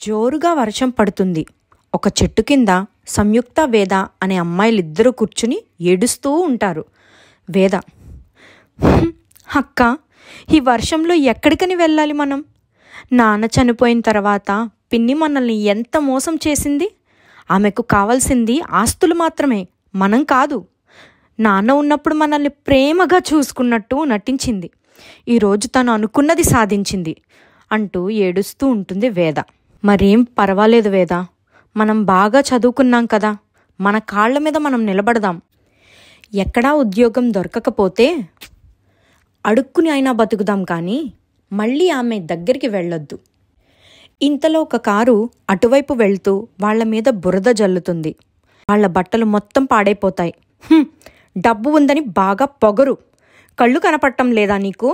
జోరుగా వర్షం పడుతుంది. ఒక చెట్టు కింద సంయుక్త, వేద అనే అమ్మాయిలిద్దరూ కూర్చుని ఏడుస్తూ ఉంటారు. వేద, అక్క, ఈ వర్షంలో ఎక్కడికని వెళ్ళాలి మనం? నాన్న చనిపోయిన తర్వాత పిన్ని మనల్ని ఎంత మోసం చేసింది. ఆమెకు కావాల్సింది ఆస్తులు మాత్రమే, మనం కాదు. నాన్న ఉన్నప్పుడు మనల్ని ప్రేమగా చూసుకున్నట్టు నటించింది. ఈరోజు తను అనుకున్నది సాధించింది అంటూ ఏడుస్తూ ఉంటుంది వేద. మరేం పర్వాలేదు వేద, మనం బాగా చదువుకున్నాం కదా, మన కాళ్ళ మీద మనం నిలబడదాం. ఎక్కడా ఉద్యోగం దొరకకపోతే అడుక్కుని అయినా బతుకుదాం, కానీ మళ్ళీ ఆమె దగ్గరికి వెళ్ళొద్దు. ఇంతలో ఒక కారు అటువైపు వెళ్తూ వాళ్ల మీద బురద జల్లుతుంది. వాళ్ల బట్టలు మొత్తం పాడైపోతాయి. డబ్బు ఉందని బాగా పొగరు, కళ్ళు కనపడటం లేదా నీకు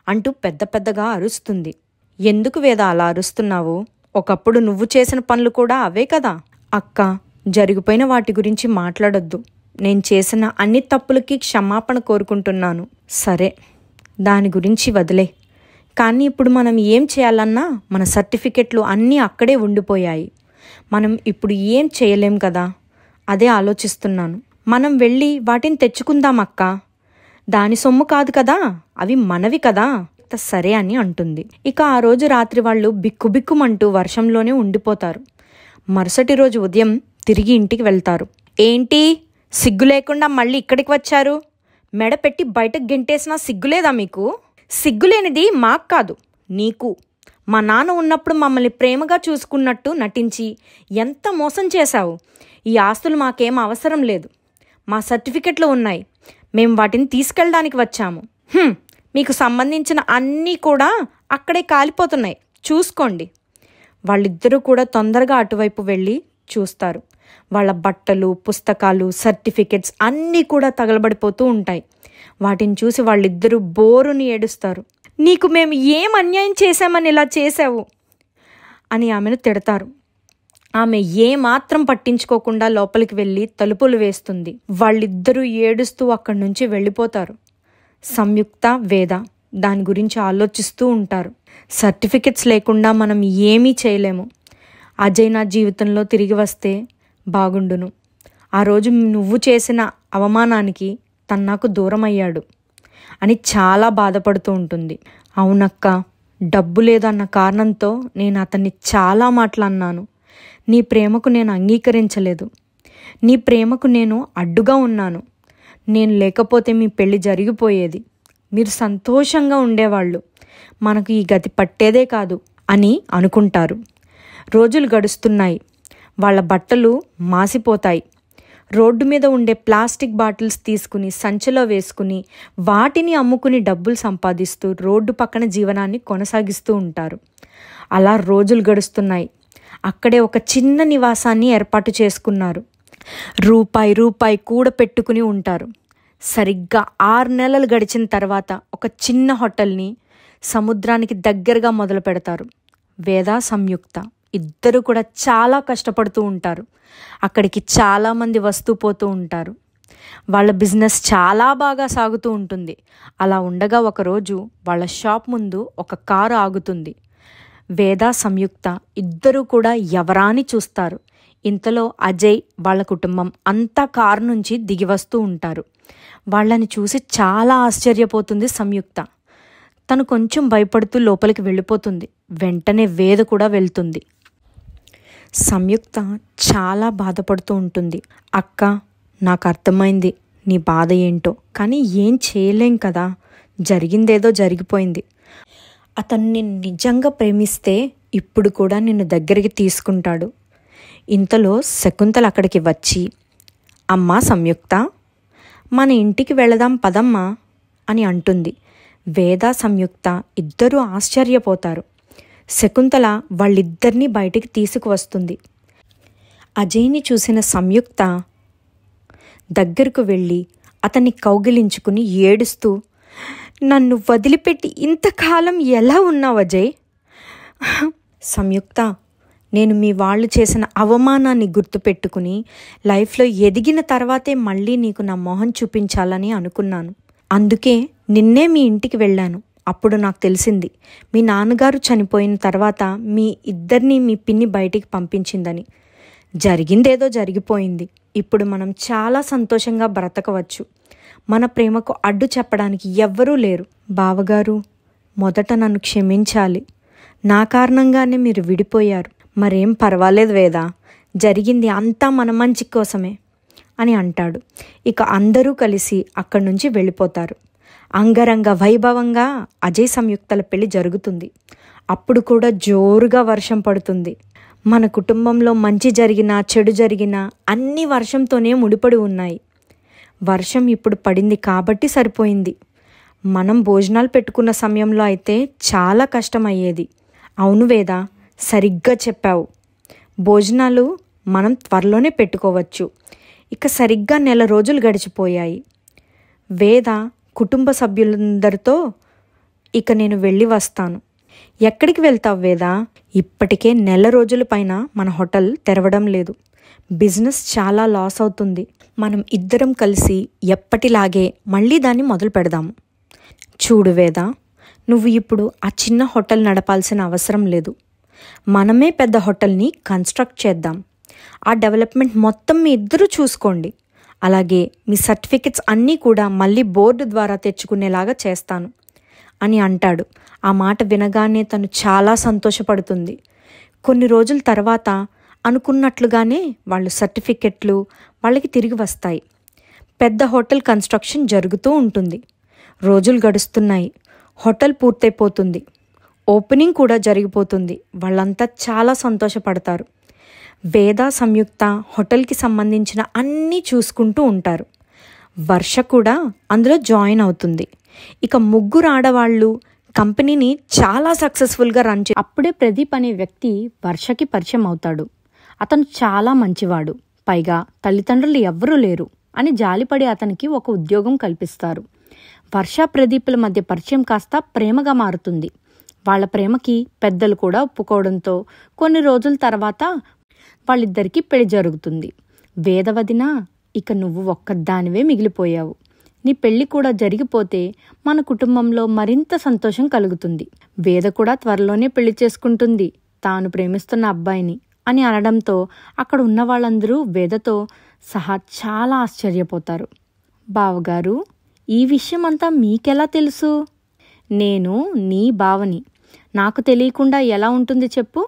అంటూ పెద్ద పెద్దగా అరుస్తుంది. ఎందుకు వేద అలా అరుస్తున్నావు? ఒకప్పుడు నువ్వు చేసిన పనులు కూడా అవే కదా. అక్క, జరిగిపోయిన వాటి గురించి మాట్లాడొద్దు. నేను చేసిన అన్ని తప్పులకి క్షమాపణ కోరుకుంటున్నాను. సరే, దాని గురించి వదిలే. కానీ ఇప్పుడు మనం ఏం చేయాలన్నా మన సర్టిఫికెట్లు అన్నీ అక్కడే ఉండిపోయాయి. మనం ఇప్పుడు ఏం చేయలేం కదా, అదే ఆలోచిస్తున్నాను. మనం వెళ్ళి వాటిని తెచ్చుకుందాం అక్క. దాని సొమ్ము కాదు కదా, అవి మనవి కదా. సరే అని అంటుంది. ఇక ఆ రోజు రాత్రి వాళ్ళు బిక్కుబిక్కుమంటూ వర్షంలోనే ఉండిపోతారు. మరుసటి రోజు ఉదయం తిరిగి ఇంటికి వెళ్తారు. ఏంటి, సిగ్గు లేకుండా మళ్ళీ ఇక్కడికి వచ్చారు? మెడ పెట్టి బయటకు గెంటేసినా సిగ్గులేదా మీకు? సిగ్గులేనిది మాకు కాదు, నీకు. మా నాన్న ఉన్నప్పుడు మమ్మల్ని ప్రేమగా చూసుకున్నట్టు నటించి ఎంత మోసం చేశావు. ఈ ఆస్తులు మాకేం అవసరం లేదు, మా సర్టిఫికెట్లు ఉన్నాయి, మేం వాటిని తీసుకెళ్ళడానికి వచ్చాము. మీకు సంబంధించిన అన్నీ కూడా అక్కడే కాలిపోతున్నాయి, చూసుకోండి. వాళ్ళిద్దరూ కూడా తొందరగా అటువైపు వెళ్ళి చూస్తారు. వాళ్ళ బట్టలు, పుస్తకాలు, సర్టిఫికెట్స్ అన్నీ కూడా తగలబడిపోతూ ఉంటాయి. వాటిని చూసి వాళ్ళిద్దరూ బోరుని ఏడుస్తారు. నీకు మేము ఏం అన్యాయం చేశామని ఇలా చేశావు అని ఆమెను తిడతారు. ఆమె ఏమాత్రం పట్టించుకోకుండా లోపలికి వెళ్ళి తలుపులు వేస్తుంది. వాళ్ళిద్దరూ ఏడుస్తూ అక్కడి నుంచి వెళ్ళిపోతారు. సంయుక్త, వేద దాని గురించి ఆలోచిస్తూ ఉంటారు. సర్టిఫికెట్స్ లేకుండా మనం ఏమీ చేయలేము. అజయ్ నా జీవితంలో తిరిగి వస్తే బాగుండును. ఆ రోజు నువ్వు చేసిన అవమానానికి తను నాకు దూరం అయ్యాడు అని చాలా బాధపడుతూ ఉంటుంది. అవునక్క, డబ్బు లేదన్న కారణంతో నేను అతన్ని చాలా మాటలన్నాను. నీ ప్రేమకు నేను అంగీకరించలేదు. నీ ప్రేమకు నేను అడ్డుగా ఉన్నాను. నేను లేకపోతే మీ పెళ్లి జరిగిపోయేది, మీరు సంతోషంగా ఉండేవాళ్ళు, మనకు ఈ గతి పట్టేదే కాదు అని అనుకుంటారు. రోజులు గడుస్తున్నాయి. వాళ్ళ బట్టలు మాసిపోతాయి. రోడ్డు మీద ఉండే ప్లాస్టిక్ బాటిల్స్ తీసుకుని సంచిలో వేసుకుని వాటిని అమ్ముకుని డబ్బులు సంపాదిస్తూ రోడ్డు పక్కన జీవనాన్ని కొనసాగిస్తూ ఉంటారు. అలా రోజులు గడుస్తున్నాయి. అక్కడే ఒక చిన్న నివాసాన్ని ఏర్పాటు చేసుకున్నారు. రూపాయి కూడపెట్టుకుని ఉంటారు. సరిగ్గా 6 నెలలు గడిచిన తర్వాత ఒక చిన్న హోటల్ని సముద్రానికి దగ్గరగా మొదలు పెడతారు. వేద, సంయుక్త ఇద్దరు కూడా చాలా కష్టపడుతూ ఉంటారు. అక్కడికి చాలామంది వస్తూ పోతూ ఉంటారు. వాళ్ళ బిజినెస్ చాలా బాగా సాగుతూ ఉంటుంది. అలా ఉండగా ఒకరోజు వాళ్ళ షాప్ ముందు ఒక కారు ఆగుతుంది. వేద, సంయుక్త ఇద్దరూ కూడా ఎవరా అని చూస్తారు. ఇంతలో అజయ్, వాళ్ళ కుటుంబం అంతా కారు నుంచి దిగి వస్తూ ఉంటారు. వాళ్ళని చూసి చాలా ఆశ్చర్యపోతుంది సంయుక్త. తను కొంచెం భయపడుతూ లోపలికి వెళ్ళిపోతుంది. వెంటనే వేద కూడా వెళ్తుంది. సంయుక్త చాలా బాధపడుతూ ఉంటుంది. అక్క, నాకు అర్థమైంది నీ బాధ ఏంటో, కానీ ఏం చేయలేం కదా, జరిగిందేదో జరిగిపోయింది. అతన్ని నిజంగా ప్రేమిస్తే ఇప్పుడు కూడా నిన్ను దగ్గరికి తీసుకుంటాడు. ఇంతలో శకుంతల అక్కడికి వచ్చి, అమ్మా సంయుక్త, మన ఇంటికి వెళదాం పదమ్మా అని అంటుంది. వేద, సంయుక్త ఇద్దరూ ఆశ్చర్యపోతారు. శకుంతల వాళ్ళిద్దరినీ బయటికి తీసుకువస్తుంది. అజయ్ని చూసిన సంయుక్త దగ్గరకు వెళ్ళి అతన్ని కౌగిలించుకుని ఏడుస్తూ, నన్ను వదిలిపెట్టి ఇంతకాలం ఎలా ఉన్నావు అజయ్? సంయుక్త, నేను మీ వాళ్ళు చేసిన అవమానాన్ని గుర్తుపెట్టుకుని లైఫ్లో ఎదిగిన తర్వాతే మళ్ళీ నీకు నా మొహం చూపించాలని అనుకున్నాను. అందుకే నిన్నే మీ ఇంటికి వెళ్ళాను. అప్పుడు నాకు తెలిసింది మీ నాన్నగారు చనిపోయిన తర్వాత మీ ఇద్దరిని మీ పిన్ని బయటికి పంపించిందని. జరిగిందేదో జరిగిపోయింది. ఇప్పుడు మనం చాలా సంతోషంగా బ్రతకవచ్చు. మన ప్రేమకు అడ్డు చెప్పడానికి ఎవ్వరూ లేరు. బావగారు, మొదట నన్ను క్షమించాలి. నా కారణంగానే మీరు విడిపోయారు. మరేం పర్వాలేదు వేద, జరిగింది అంతా మన మంచి కోసమే అని అంటాడు. ఇక అందరూ కలిసి అక్కడి నుంచి వెళ్ళిపోతారు. అంగరంగ వైభవంగా అజయ్ సంయుక్తల పెళ్లి జరుగుతుంది. అప్పుడు కూడా జోరుగా వర్షం పడుతుంది. మన కుటుంబంలో మంచి జరిగినా చెడు జరిగినా అన్నీ వర్షంతోనే ముడిపడి ఉన్నాయి. వర్షం ఇప్పుడు పడింది కాబట్టి సరిపోయింది. మనం భోజనాలు పెట్టుకున్న సమయంలో అయితే చాలా కష్టమయ్యేది. అవును వేద, సరిగ్గా చెప్పావు. భోజనాలు మనం త్వరలోనే పెట్టుకోవచ్చు. ఇక సరిగ్గా 1 నెల రోజులు గడిచిపోయాయి. వేద కుటుంబ సభ్యులందరితో ఇక నేను వెళ్ళి వస్తాను. ఎక్కడికి వెళ్తావు వేద? ఇప్పటికే 1 నెల రోజుల పైన మన హోటల్ తెరవడం లేదు. బిజినెస్ చాలా లాస్ అవుతుంది. మనం ఇద్దరం కలిసి ఎప్పటిలాగే మళ్ళీ దాన్ని మొదలు పెడదాము. చూడు వేద, నువ్వు ఇప్పుడు ఆ చిన్న హోటల్ నడపాల్సిన అవసరం లేదు. మనమే పెద్ద హోటల్ని కన్స్ట్రక్ట్ చేద్దాం. ఆ డెవలప్మెంట్ మొత్తం మీ ఇద్దరూ చూసుకోండి. అలాగే మీ సర్టిఫికెట్స్ అన్నీ కూడా మళ్ళీ బోర్డు ద్వారా తెచ్చుకునేలాగా చేస్తాను అని అంటాడు. ఆ మాట వినగానే తను చాలా సంతోషపడుతుంది. కొన్ని రోజుల తర్వాత అనుకున్నట్లుగానే వాళ్ళు సర్టిఫికెట్లు వాళ్ళకి తిరిగి వస్తాయి. పెద్ద హోటల్ కన్స్ట్రక్షన్ జరుగుతూ ఉంటుంది. రోజులు గడుస్తున్నాయి. హోటల్ పూర్తయిపోతుంది. ఓపెనింగ్ కూడా జరిగిపోతుంది. వాళ్ళంతా చాలా సంతోషపడతారు. వేద, సంయుక్త హోటల్కి సంబంధించిన అన్నీ చూసుకుంటూ ఉంటారు. వర్ష కూడా అందులో జాయిన్ అవుతుంది. ఇక 3 ఆడవాళ్ళు కంపెనీని చాలా సక్సెస్ఫుల్గా రన్ అప్పుడే ప్రదీప్ అనే వ్యక్తి వర్షకి పరిచయం అవుతాడు. అతను చాలా మంచివాడు. పైగా తల్లిదండ్రులు ఎవ్వరూ లేరు అని జాలిపడి అతనికి ఒక ఉద్యోగం కల్పిస్తారు. వర్ష, ప్రదీప్ల మధ్య పరిచయం కాస్త ప్రేమగా మారుతుంది. వాళ్ళ ప్రేమకి పెద్దలు కూడా ఒప్పుకోవడంతో కొన్ని రోజుల తర్వాత వాళ్ళిద్దరికీ పెళ్లి జరుగుతుంది. వేదవదిన, ఇక నువ్వు ఒక్కదానివే మిగిలిపోయావు. నీ పెళ్లి కూడా జరిగిపోతే మన కుటుంబంలో మరింత సంతోషం కలుగుతుంది. వేద కూడా త్వరలోనే పెళ్లి చేసుకుంటుంది తాను ప్రేమిస్తున్న అబ్బాయిని అని అనడంతో అక్కడ ఉన్న వాళ్ళందరూ వేదతో సహా చాలా ఆశ్చర్యపోతారు. బావగారు, ఈ విషయం అంతా మీకెలా తెలుసు? నేను నీ బావని. నాకు తెలియకుండా ఎలా ఉంటుంది చెప్పు?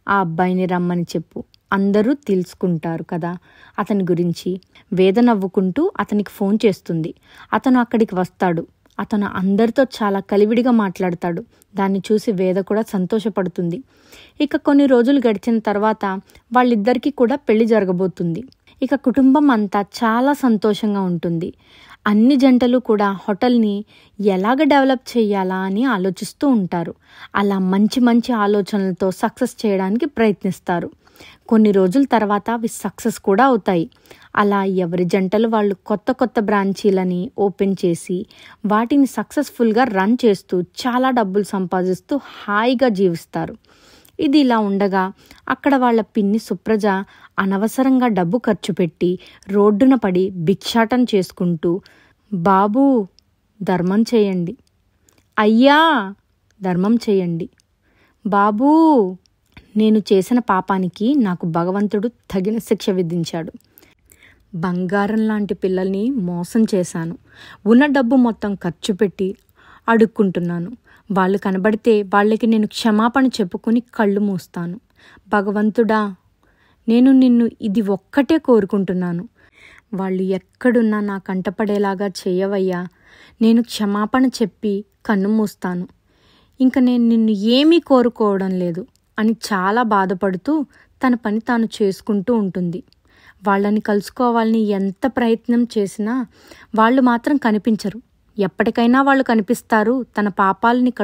ఆ అబ్బాయిని రమ్మని చెప్పు, అందరూ తెలుసుకుంటారు కదా అతని గురించి. వేద నవ్వుకుంటూ అతనికి ఫోన్ చేస్తుంది. అతను అక్కడికి వస్తాడు. అతను అందరితో చాలా కలివిడిగా మాట్లాడతాడు. దాన్ని చూసి వేద కూడా సంతోషపడుతుంది. ఇక కొన్ని రోజులు గడిచిన తర్వాత వాళ్ళిద్దరికీ కూడా పెళ్లి జరగబోతుంది. ఇక కుటుంబం అంతా చాలా సంతోషంగా ఉంటుంది. అన్ని జంటలు కూడా హోటల్ని ఎలాగ డెవలప్ చేయాలా అని ఆలోచిస్తూ ఉంటారు. అలా మంచి మంచి ఆలోచనలతో సక్సెస్ చేయడానికి ప్రయత్నిస్తారు. కొన్ని రోజుల తర్వాత అవి సక్సెస్ కూడా అవుతాయి. అలా ఎవరి జంటలు వాళ్ళు కొత్త కొత్త బ్రాంచీలని ఓపెన్ చేసి వాటిని సక్సెస్ఫుల్గా రన్ చేస్తూ చాలా డబ్బులు సంపాదిస్తూ హాయిగా జీవిస్తారు. ఇది ఇలా ఉండగా అక్కడ వాళ్ళ పిన్ని సుప్రజ అనవసరంగా డబ్బు ఖర్చు పెట్టి రోడ్డున పడి భిక్షాటన చేసుకుంటూ, బాబూ ధర్మం చేయండి, అయ్యా ధర్మం చేయండి, బాబూ నేను చేసిన పాపానికి నాకు భగవంతుడు తగిన శిక్ష విధించాడు. బంగారం లాంటి పిల్లల్ని మోసం చేశాను. ఉన్న డబ్బు మొత్తం ఖర్చు పెట్టి అడుక్కుంటున్నాను. వాళ్ళు కనబడితే వాళ్ళకి నేను క్షమాపణ చెప్పుకొని కళ్ళు మూస్తాను. భగవంతుడా, నేను నిన్ను ఇది ఒక్కటే కోరుకుంటున్నాను. వాళ్ళు ఎక్కడున్నా నా కంటపడేలాగా చేయవయ్యా. నేను క్షమాపణ చెప్పి కన్ను మూస్తాను. ఇంక నేను నిన్ను ఏమీ కోరుకోవడం లేదు అని చాలా బాధపడుతూ తన పని తాను చేసుకుంటూ ఉంటుంది. వాళ్ళని కలుసుకోవాలని ఎంత ప్రయత్నం చేసినా వాళ్ళు మాత్రం కనిపించరు. ఎప్పటికైనా వాళ్ళు కనిపిస్తారు. తన పాపాలని